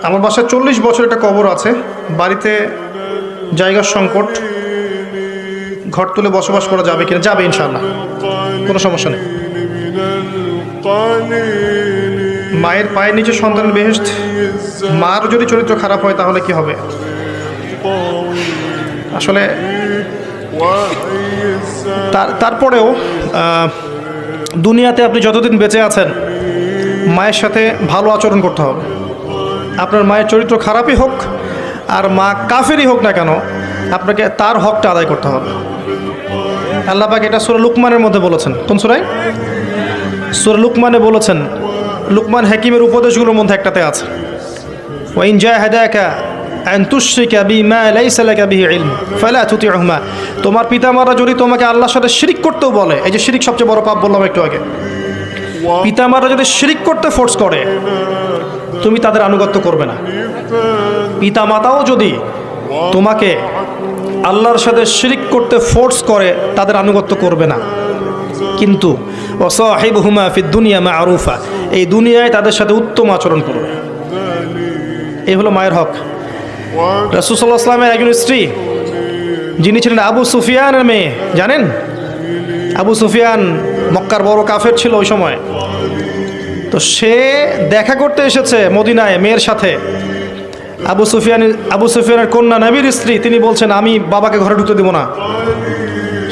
আমার বাসায় 40 বছর একটা কবর আছে, বাড়িতে জায়গার সংকট, ঘর তুলে বসবাস করা যাবে কিনা? যাবে ইনশাআল্লাহ, কোনো সমস্যা নেই। মায়ের পায়ের নিচে সন্তানের বেহেশত, মার যদি চরিত্র খারাপ হয় তাহলে কি হবে? আসলে তারপরেও দুনিয়াতে আপনি যতদিন বেঁচে আছেন মায়ের সাথে ভালো আচরণ করতে হবে। আপনার মায়ের চরিত্র খারাপই হোক আর মা কাফেরই হোক না কেন, আপনাকে তার হকটা আদায় করতে হবে। আল্লাহ পাক এটা সূরা লুকমানের মধ্যে বলেছেন। কোন সূরায়? সূরা লুকমানে বলেছেন। লুকমান হাকিমের উপদেশগুলোর মধ্যে একটাতে আছে, ওয়াইন জাহাদাকা আন তুশরিকা বিমা লাইসা লাকা বিহি ইলম ফালা তুতিউহুমা। তোমার পিতামাতা যদি তোমাকে আল্লাহর সাথে শিরিক করতেও বলে, এই যে শিরিক সবচেয়ে বড় পাপ বললাম একটু আগে, পিতামাতা যদি শিরিক করতে ফোর্স করে তুমি তাদের আনুগত্য করবে না। পিতামাতাও যদি তোমাকে আল্লাহর সাথে শিরিক করতে ফোর্স করে তাদের আনুগত্য করবে না। কিন্তু ওয়াসাহিবহুমা ফিদ দুনিয়া মা'রুফা, এই দুনিয়ায় তাদের সাথে উত্তম আচরণ করবে। এই হলো মায়ের হক। রাসূল সাল্লাল্লাহু আলাইহি ওয়াসাল্লামের একজন স্ত্রী যিনি ছিলেন আবু সুফিয়ানের মেয়ে, জানেন? আবু সুফিয়ান মক্কার বড় কাফের ছিল ওই সময়। তো সে দেখা করতে এসেছে মদিনায় মেয়ের সাথে। আবু সুফিয়ানের কন্যা নবীর স্ত্রী, তিনি বলছেন আমি বাবাকে ঘরে ঢুকতে দেব না,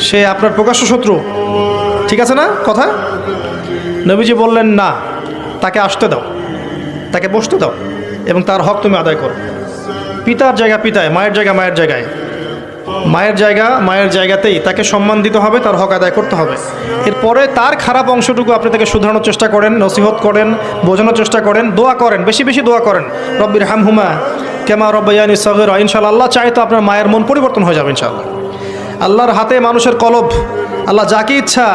সে আপনার প্রকাশ্য শত্রু। ঠিক আছে না কথা? নবীজি বললেন না, তাকে আসতে দাও, তাকে বসতে দাও এবং তার হক তুমি আদায় করো। পিতার জায়গা পিতায়, মায়ের জায়গা মায়ের জায়গায়, মায়ের জায়গা মায়ের জায়গাতেই তাকে সম্মান দিতে হবে, তার হক আদায় করতে হবে। এরপরে তার খারাপ অংশটুকু আপনি তাকে শুধরানোর চেষ্টা করেন, নসিহত করেন, বোঝানোর চেষ্টা করেন, দোয়া করেন, বেশি বেশি দোয়া করেন, রব্বির হামহুমা কেমা রব্বায়ানি সগীরা। ইনশাআল্লাহ আল্লাহ চায় তো আপনার মায়ের মন পরিবর্তন হয়ে যাবে ইনশাআল্লাহ। আল্লাহর হাতে মানুষের কলব, আল্লাহ যাকে ইচ্ছা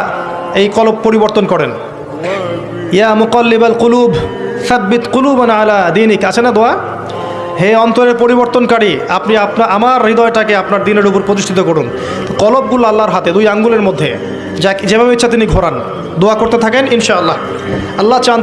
এই কলব পরিবর্তন করেন। ইয়া মুকাল্লিবাল কুলুব সাব্বিত কুলুবানা আলা দীনিক, আছে না দোয়া? হে অন্তরের পরিবর্তনকারী, আপনি আমার হৃদয়টাকে আপনার দিনের উপর প্রতিষ্ঠিত করুন। কলবগুলো আল্লাহর হাতে, 2 আঙ্গুলের মধ্যে, যেভাবে ইচ্ছা তিনি ঘোরান। দোয়া করতে থাকেন ইনশাআল্লাহ। আল্লাহ চান